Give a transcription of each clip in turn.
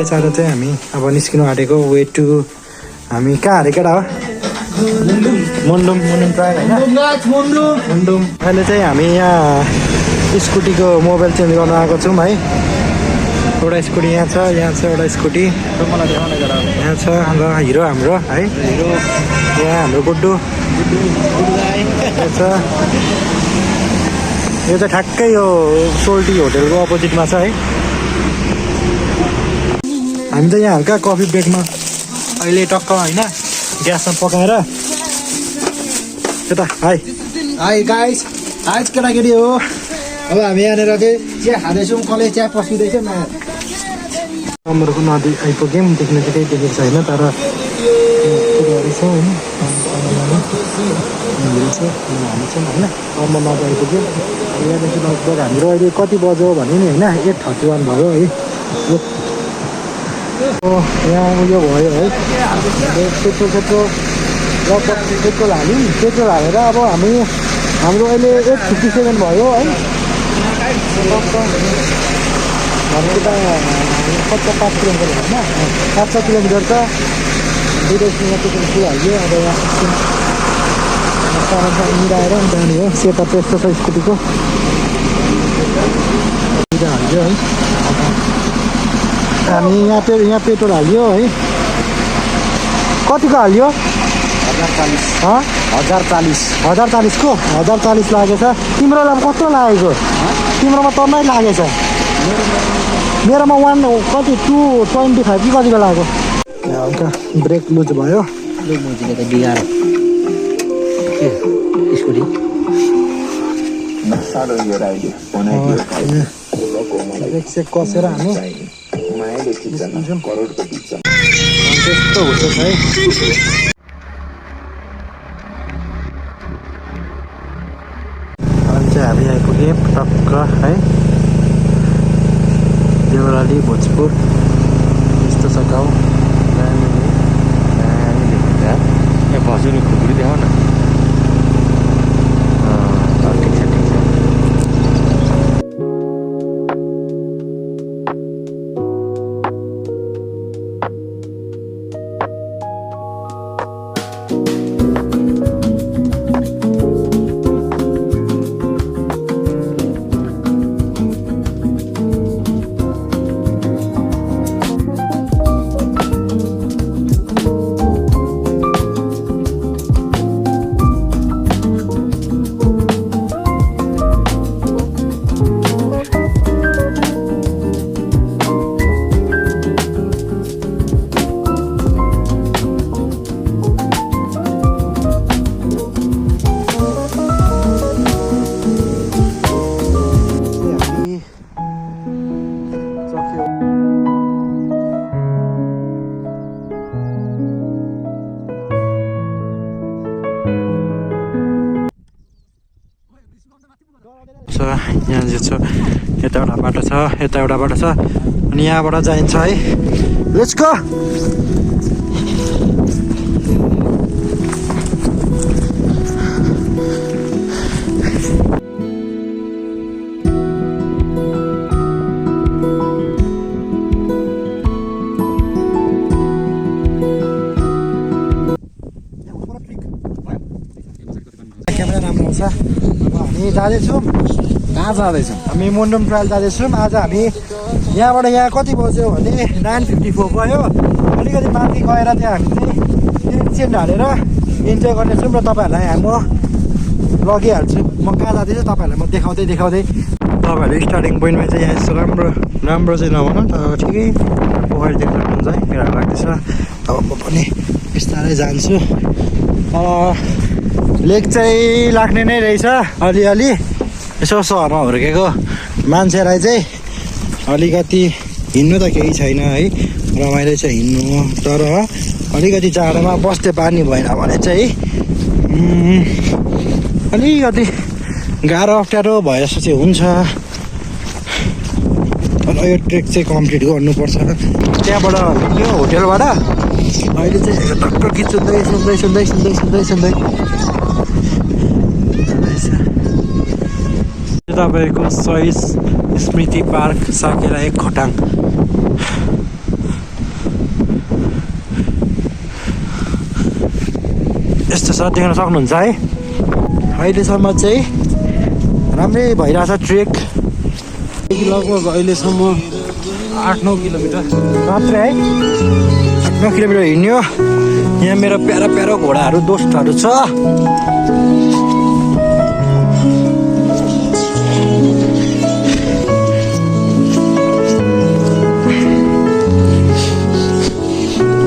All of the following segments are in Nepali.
चाँडो चाहिँ हामी अब निस्किनु आँटेको वे टु हामी कहाँ अरे केटा हो मुन्डुम ट्रायल मुन्डुम अहिले चाहिँ हामी यहाँ स्कुटीको मोबाइल चेन्ज गर्न आएको छौँ है एउटा स्कुटी यहाँ छ एउटा स्कुटी यहाँ छ अन्त हिरो हाम्रो है यहाँ हाम्रो गुड्डु छ यो चाहिँ ठ्याक्कै यो सोल्टी होटेलको अपोजिटमा छ है हामी त यहाँ हल्का कफी ब्रेकमा अहिले टक्क होइन ग्यासमा पकाएर यता हाई गाइस आज केटाकेटी हो अब हामी यहाँनिर चाहिँ चिया खाँदैछौँ कसले चिया पस्किँदैछ अमरको नदी आइपुग्यौँ देख्न चाहिँ केही देखेको छैन तर कुराहरू छ होइन हामी छौँ होइन अमर नदी आइपुग्यौँ यहाँदेखि लगभग हाम्रो अहिले कति बज्यो भने नि होइन 8:31 भयो है यहाँ उयो भयो है पेट्रोल लगभग पेट्रोल हालेर अब हाम्रो अहिले 8:57 भयो है हाम्रो त 5 किलोमिटर होइन 5 किलोमिटर छ 2 पेट्रोल फुल हाल्यो अब यहाँ मिलाएर जाने हो सेता त्यस्तो छ स्कुटीको हाल्यो है हामी यहाँ पेट्रोल हाल्यो है कतिको हाल्यो 1040 को 1040 लागेछ तिम्रोलाई कत्रो लागेको तिम्रोमा तर्नै लागेछ मेरोमा 225 कि कतिको लाग्यो हल्का ब्रेक लुज भयो मोजीले त बिगार स्कुटी ब्रेक सेक कसेर हामी त्यस्तो हुन्छ है हामी आइपुग्यौँ टक्क है देउराली भोजपुर यस्तो छ गाउँ यहाँ भजुनी खुकुरी देखाउ न ठिक छ यहाँ जो छ यता एउटा बाटो छ यता एउटा बाटो छ अनि यहाँबाट जाइन्छ है लेट्स गो क्यामेरा राम्रो आउँछ हामी जाँदैछौँ कहाँ जाँदैछौँ हामी मुन्डुम ट्रायल जाँदैछौँ आज हामी यहाँबाट यहाँ कति बज्यो भने 9:54 भयो अलिकति माथि गएर त्यहाँ हामी चाहिँ टेन्ट हालेर इन्जोय गर्नेछौँ र तपाईँहरूलाई म लगिहाल्छु म कहाँ जाँदैछु तपाईँहरूलाई म देखाउँदै तपाईँहरू स्टार्टिङ पोइन्टमा चाहिँ यहाँ यस्तो राम्रो चाहिँ नभनौँ तर ठिकै पोखरी देख्न हुन्छ है मेरो लाग्दैछ अब म पनि बिस्तारै जान्छु लेक चाहिँ लाग्ने नै रहेछ अलिअलि यसो सहरमा हुर्केको मान्छेलाई चाहिँ अलिकति हिँड्नु त केही छैन है रमाइलो चाहिँ हिँड्नु तर अलिकति जाडोमा बस्ने बानी भएन भने चाहिँ अलिकति गाह्रो अप्ठ्यारो भए जस्तो चाहिँ हुन्छ तर यो ट्रेक चाहिँ कम्प्लिट गर्नुपर्छ त्यहाँबाट यो होटेलबाट अहिले चाहिँ टक्क गीत सुन्दै तपाईँको शहीद स्मृति पार्क साकेला 1 खोटाङ यस्तो छ देख्न सक्नुहुन्छ है अहिलेसम्म चाहिँ राम्रै भइरहेछ ट्रेक लगभग अहिलेसम्म 8-9 किलोमिटर मात्रै है 8-9 किलोमिटर हिँड्यो यहाँ मेरो प्यारो प्यारो घोडाहरू दोस्तहरू छ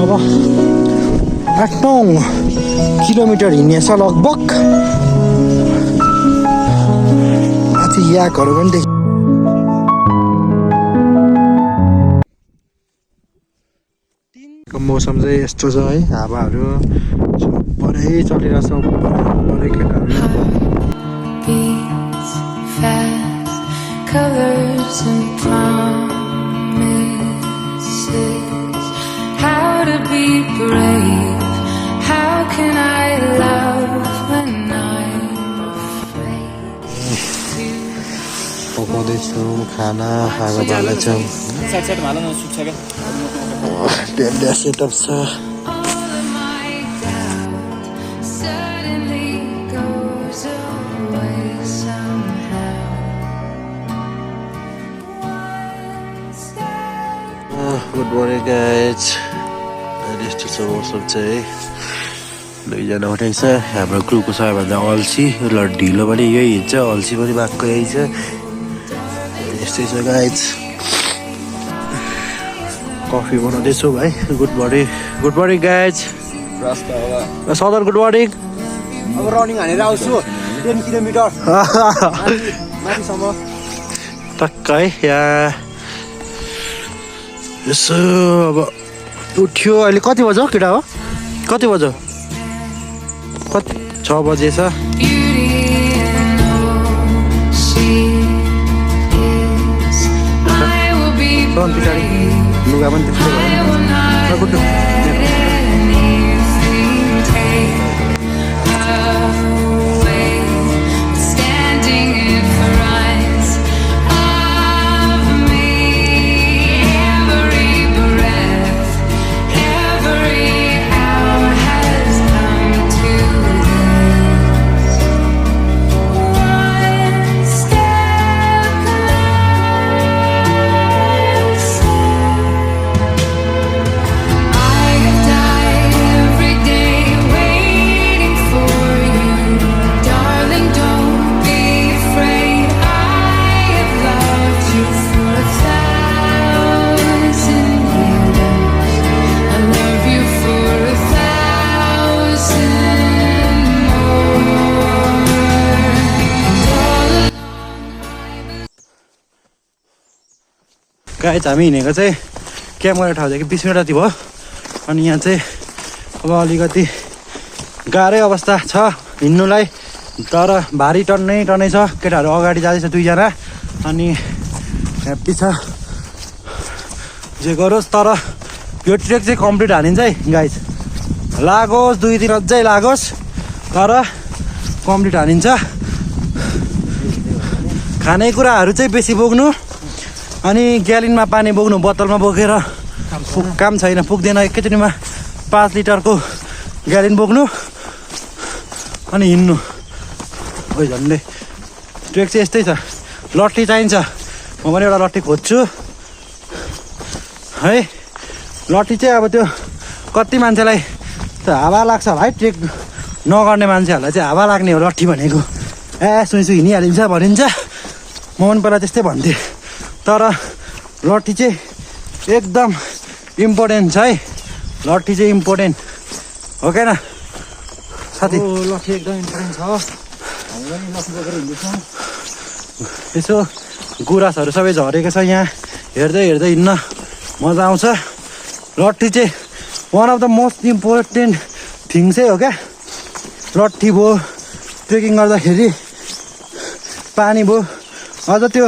अब 8-9 किलोमिटर हिँड्नेछ लगभग माथि याकहरू पनि देखि मौसम चाहिँ यस्तो छ है हावाहरू सबरै चलिरहेछ सबरै केटाहरू beats fast, colors and promises. How to be brave? How can I love when I'm afraid to? पकाउँदैछौँ खाना खाएको बाँड्दैछौँ डेन्डर सेटअप छ All of my doubt suddenly goes away somehow. One step. Good morning guys अहिले यस्तो छ मौसम चाहिँ दुईजना उठाइ छ हाम्रो ग्रुपको सबैभन्दा अल्छी ल ढिलो पनि यही हिँड्छ अल्छी पनि भएको यही छ यस्तै छ गाइज कफी बनाउँदैछु भाइ गुड मर्निङ गाइज सदर गुड मर्निङ अब रनिङ हानेर आउँछु 10 किलोमिटर माथिसम्म टक्क है यहाँ यसो अब उठ्यो अहिले कति बज्यो केटा हो कति बज्यो कति 6 बजेछ Beauty in all she is. I will be brave. लुगा पनि त्यस्तै I will not भयो let anything take away. Standing in front of me, every breath, every hour has come to this. One step closer. I have died every day waiting for you, darling. Don't be afraid. I have loved you for 1,000 years. I love you for 1,000 more. Guys हामी हिँडेको चाहिँ क्याम्प गर्ने ठाउँदेखि 20 मिनट जति भयो अनि यहाँ चाहिँ अब अलिकति गाह्रै अवस्था छ हिँड्नुलाई तर भारी टन्नै छ केटाहरू अगाडि जाँदैछ दुईजना अनि यहाँ पछि जे गरोस् तर यो ट्रेक चाहिँ कम्प्लिट हानिन्छ है गाइज लागोस् 2 दिन अझै लागोस् तर कम्प्लिट हानिन्छ खानेकुराहरू चाहिँ बेसी बोक्नु अनि ग्यालिनमा पानी बोक्नु बोतलमा बोकेर काम छैन पुग्दैन एकैचोटिमा 5 लिटरको ग्यालिन बोक्नु अनि हिँड्नु ओइ झन्डै ट्रेक चाहिँ यस्तै छ लट्ठी चाहिन्छ म पनि एउटा लट्ठी खोज्छु है लट्ठी चाहिँ अब त्यो कति मान्छेलाई त हावा लाग्छ होला है ट्रेक नगर्ने मान्छेहरूलाई चाहिँ हावा लाग्ने हो लट्ठी भनेको सुइसु हिँडिहालिन्छ भनिन्छ म पनि पहिला त्यस्तै भन्थेँ तर लट्ठी चाहिँ एकदम इम्पोर्टेन्ट छ है लट्ठी चाहिँ इम्पोर्टेन्ट हो क्या साथी लट्ठी एकदम इम्पोर्टेन्ट छ हामी पनि लट्ठी बोकेर हिँड्दैछौँ यसो गुराँसहरू सबै झरेको छ यहाँ हेर्दै हिँड्न मजा आउँछ लट्ठी चाहिँ one of the most important thing चाहिँ हो क्या लट्ठी भयो ट्रेकिङ गर्दाखेरि पानी भयो अझ त्यो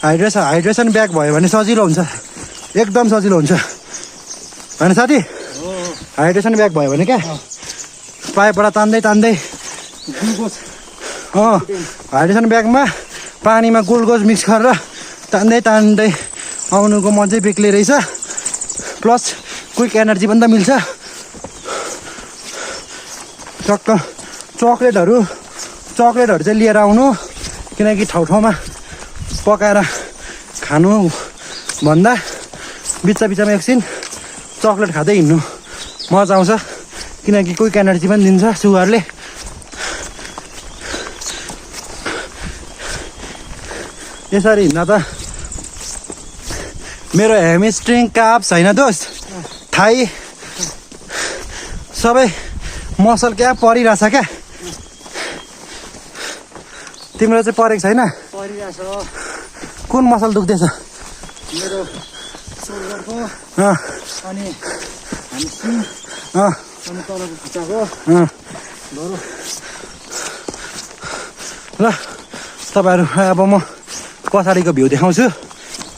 हाइड्रेसन ब्याग भयो भने सजिलो हुन्छ एकदम सजिलो हुन्छ होइन साथी हाइड्रेसन ब्याग भयो भने क्या पाइपबाट तान्दै ग्लुकोज हाइड्रेसन ब्यागमा पानीमा ग्लुकोज मिक्स गरेर तान्दै आउनुको मजै बेग्लै रहेछ प्लस क्विक एनर्जी पनि त मिल्छ टक्क चक्लेटहरू चाहिँ लिएर आउनु, किनकि ठाउँमा पकाएर खानु भन्दा बिचमा एकछिन चक्लेट खाँदै हिँड्नु मजा आउँछ, किनकि कोही एनर्जी पनि दिन्छ सुगरले। यसरी हिँड्दा त मेरो हेमस्ट्रिङ काप्स होइन दोस्त, थाई सबै मसल क्या परिरहेछ क्या। तिम्रो चाहिँ परेको छैन? परिरहेछ कुन मसल दुख्दैछ? मेरो सोल्डरको अँ अनि ह्यामस्ट्रिङ अँ अनि तलको खुट्टाको अँ बरु। ल तपाईँहरू अब म पछाडिको भ्यू देखाउँछु,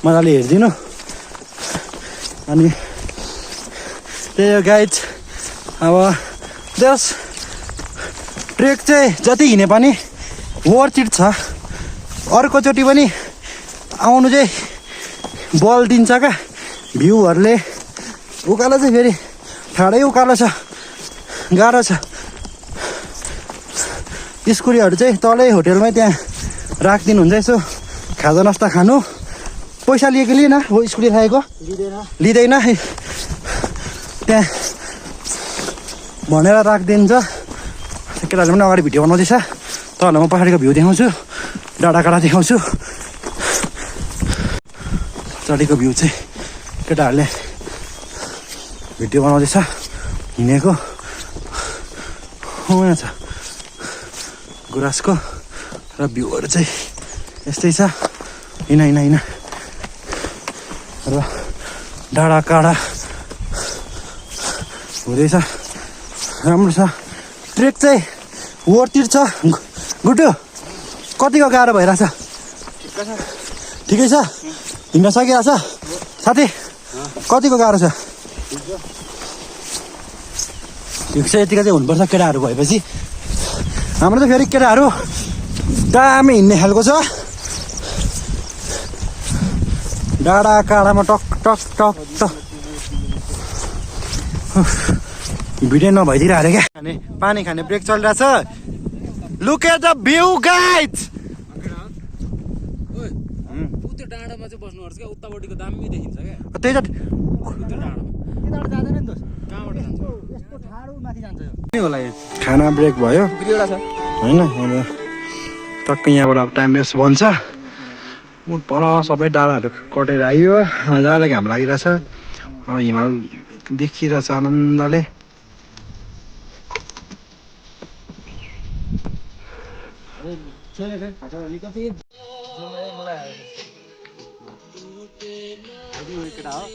मजाले हेरिदिनु। अनि त्यही हो गाइज, अब जस ट्रेक चाहिँ जति हिँडे पनि वर्थ इट छ। अर्कोचोटि पनि आउनु चाहिँ बल दिन्छ क्या भ्यूहरूले। उकालो चाहिँ फेरि ठाडै उकालो छ, गाह्रो छ। स्कुटीहरू चाहिँ तलै होटेलमै त्यहाँ राखिदिनुहुन्छ, यसो खाजा नास्ता खानु। पैसा लिएको लिएन हो स्कुटी राखेको? लिँदैन, त्यहाँ भनेर राखिदिन्छ। केटाहरूले पनि अगाडि भिडियो बनाउँदैछ, तल म पछाडिको भ्यू देखाउँछु, डाँडाकाँडा देखाउँछु। पछाडिको भ्यू चाहिँ केटाहरूले भिडियो बनाउँदैछ हिँडेको। यहाँ छ गुराँसको र भ्यूहरू चाहिँ यस्तै छ। हिँड र डाँडाकाँडा हुँदैछ, राम्रो छ। ट्रेक चाहिँ वर्थ इट छ। गुड्डु कतिको गाह्रो भइरहेछ? ठिकै छ, हिँड्न सकिरहेछ साथी? कतिको गाह्रो छ? ठिक छ, यतिको चाहिँ हुनुपर्छ केटाहरू भएपछि। हाम्रो त फेरि केटाहरू दामी हिँड्ने खालको छ। डाँडा काँडामा टक टक टक टक भिडियो नभइदिएर अरे क्या। पानी खाने ब्रेक चलिरहेछ। Look at the view guys. त्यो डाँडामा चाहिँ बस्नुपर्छ क्या, उतापट्टिको दामी देखिन्छ क्या। त्यही त त्यो डाँडामा जाँदैन नि त, कहाँबाट जान्छ? यस्तो ठाडो माथि जान्छ यो। के होला यो? खाना ब्रेक भयो एउटा छ होइन? अब टक्क यहाँबाट अब टाइम वेस्ट बन्छ। पर सबै डाँडाहरू कटेर आइयो, मजाले घाम लागिरहेछ। अब हिमाल देखिरहेछ आनन्दले।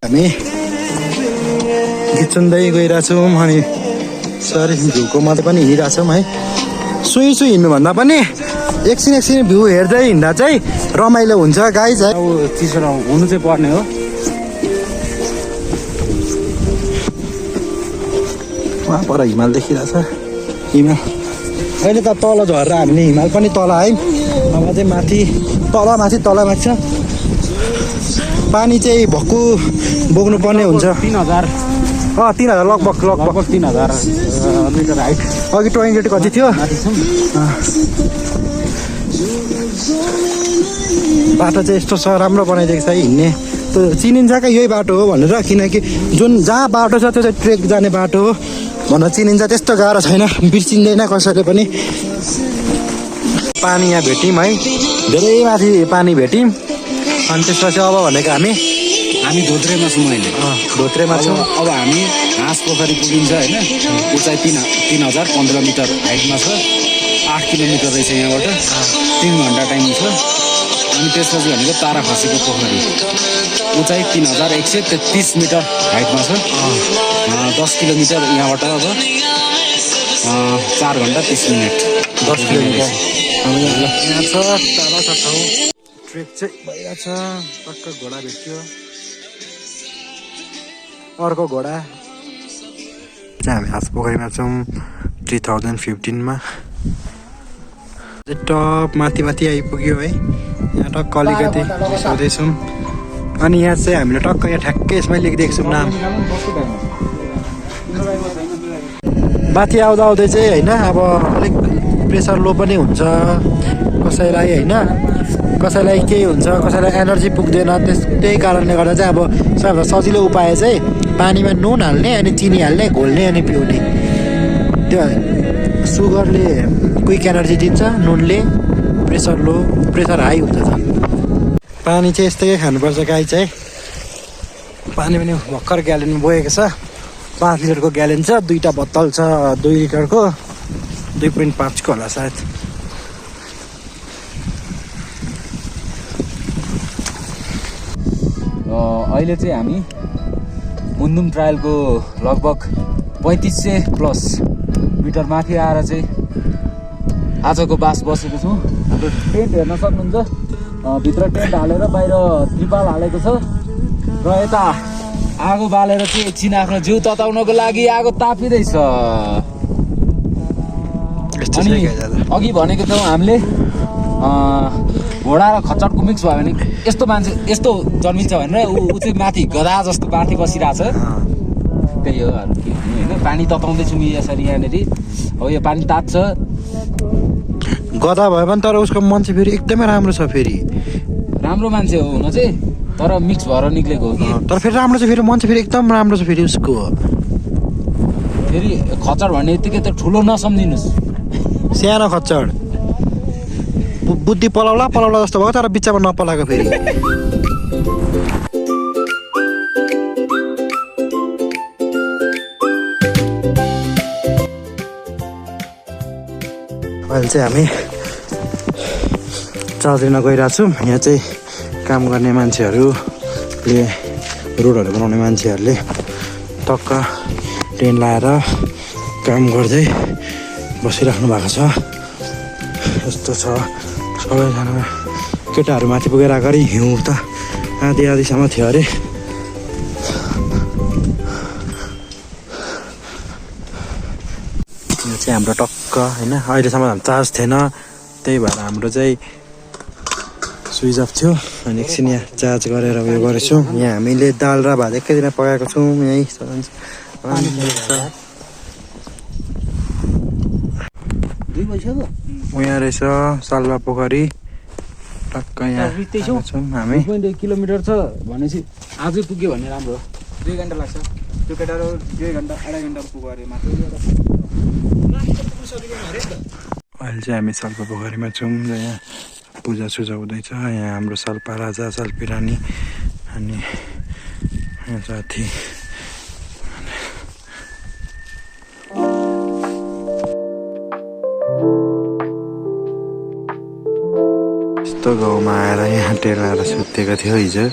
हामी गीत सुन्दै गइरहेछौँ अनि सरी भ्यूको मात्रै पनि हिँडिरहेछौँ है। सुई हिँड्नुभन्दा पनि एकछिन भ्यू हेर्दै हिँड्दा चाहिँ रमाइलो हुन्छ गाइज है। अब चिसो हुनु चाहिँ पर्ने हो। वहाँ पर हिमाल देखिरहेछ। हिमाल अहिले त तल झरेर हामीले हिमाल पनि तल आयौँ। अब चाहिँ माथि तल छ। पानी चाहिँ भक्कु बोक्नुपर्ने हुन्छ। 3000 3000 लगभग 3000 मिटर हाइट। अघि टोइलेट कति थियो? बाटो चाहिँ यस्तो छ, राम्रो बनाइदिएको छ हिँड्ने। त्यो चिनिन्छ क्या यही बाटो हो भनेर, किनकि जहाँ बाटो छ त्यो चाहिँ ट्रेक जाने बाटो हो भनेर चिनिन्छ। त्यस्तो गाह्रो छैन, बिर्सिँदैन कसैले पनि। पानी यहाँ भेट्यौँ है, धेरै माथि पानी भेट्यौँ। अनि त्यसपछि अब भनेको हामी धोत्रेमा छौँ अहिले। धोत्रेमा छौँ। अब हामी हाँस पोखरी पुगिन्छ होइन। उचाइ 3015 मिटर हाइटमा छ। 8 किलोमिटर रहेछ यहाँबाट। 3 घन्टा टाइम छ। अनि त्यसपछि भनेको तारा खसीको पोखरी, उचाइ 3133 मिटर हाइटमा छ। 10 किलोमिटर यहाँबाट अब 4 घन्टा 30 मिनट 10 किलोमिटर यहाँ छ। टाढा छ ठाउँ। ट्रेक चाहिँ भइरहेछ। टक्क घोडा भेट्यो, अर्को घोडा चाहिँ। हामी हाँस पोखरीमा छौँ 3015मा। टप माथि आइपुग्यो है। यहाँ टक्क अलिकति सोध्दैछौँ। अनि यहाँ चाहिँ हामीले टक्क यहाँ ठ्याक्कै यसमै लेखिदिएको छौँ नाम। माथि आउँदा आउँदै चाहिँ होइन अब अलिक प्रेसर लो पनि हुन्छ कसैलाई होइन, कसैलाई केही हुन्छ, कसैलाई एनर्जी पुग्दैन। त्यही कारणले गर्दा चाहिँ अब सबभन्दा सजिलो उपाय चाहिँ पानीमा नुन हाल्ने अनि चिनी हाल्ने, घोल्ने अनि पिउने। त्यो सुगरले क्विक एनर्जी दिन्छ, नुनले प्रेसर हाई हुन्छ। पानी चाहिँ यस्तै खानुपर्छ गाई चाहिँ। पानी पनि भर्खर ग्यालेनमा बोकेको छ, 5 लिटरको ग्यालेन छ, 2टा बोतल छ 2 लिटरको, 2.5 को होला सायद। अहिले चाहिँ हामी मुन्दुम ट्रायलको लगभग 3500 प्लस मिटर माथि आएर चाहिँ आजको बास बसेको छौँ। हाम्रो टेन्ट हेर्न सक्नुहुन्छ, भित्र टेन्ट हालेर बाहिर त्रिपाल हालेको छ र यता आगो बालेर चाहिँ एकछिन आफ्नो जिउ तताउनको लागि आगो तापिँदैछ। अनि अघि भनेको थियौँ हामीले घोडा र खच्चडको मिक्स भयो भने यस्तो मान्छे यस्तो जन्मिन्छ भनेर ऊ चाहिँ माथि गधा जस्तो माथि बसिरहेछ। त्यही हो होइन, पानी तताउँदैछु यसरी यहाँनिर। हो यो पानी तात्छ। गधा भयो भने तर उसको मान्छे फेरि एकदमै राम्रो छ, फेरि राम्रो मान्छे हो हुन चाहिँ, तर मिक्स भएर निक्लेको हो कि। तर फेरि राम्रो छ, फेरि मान्छे फेरि एकदम राम्रो छ फेरि उसको। फेरि खच्चड भन्ने यत्तिकै त ठुलो नसम्झिनुहोस्, सानो खच्चड बुद्धि पलाउला जस्तो भयो तर बिचमा नपलाएको फेरि। अहिले चाहिँ हामी चार्ज लिन गइरहेको छौँ। यहाँ चाहिँ काम गर्ने मान्छेहरूले, रोडहरू बनाउने मान्छेहरूले टक्क टेन्ट लाएर काम गर्दै बसिराख्नु भएको छ। यस्तो छ सबैजना केटाहरू माथि पुगेर अगाडि हिउँ त आधीसम्म थियो अरे। यो चाहिँ हाम्रो टक्क होइन, अहिलेसम्म चार्ज थिएन, त्यही भएर हाम्रो चाहिँ स्विच अफ थियो। अनि एकछिन यहाँ चार्ज गरेर उयो गरेछौँ। यहाँ हामीले दाल र भात एकै दिन पकाएको छौँ। यहीँ यहाँ रहेछ सालुवा पोखरी, टक्क यहाँ छौँ हामी। 2.1 किलोमिटर छ भनेपछि आजै पुग्यो भने राम्रो हो। 2 घन्टा लाग्छ त्यो केटाहरू, 2 घन्टा 2.5 घन्टा पुग्यो अरे मात्र। अहिले चाहिँ हामी सालुवा पोखरीमा छौँ र यहाँ पूजासुजा हुँदैछ। यहाँ हाम्रो सालपा राजा, सालपी रानी अनि यहाँ साथी। यस्तो गाउँमा आएर यहाँ टेलाएर सुतेको थियो हिजो।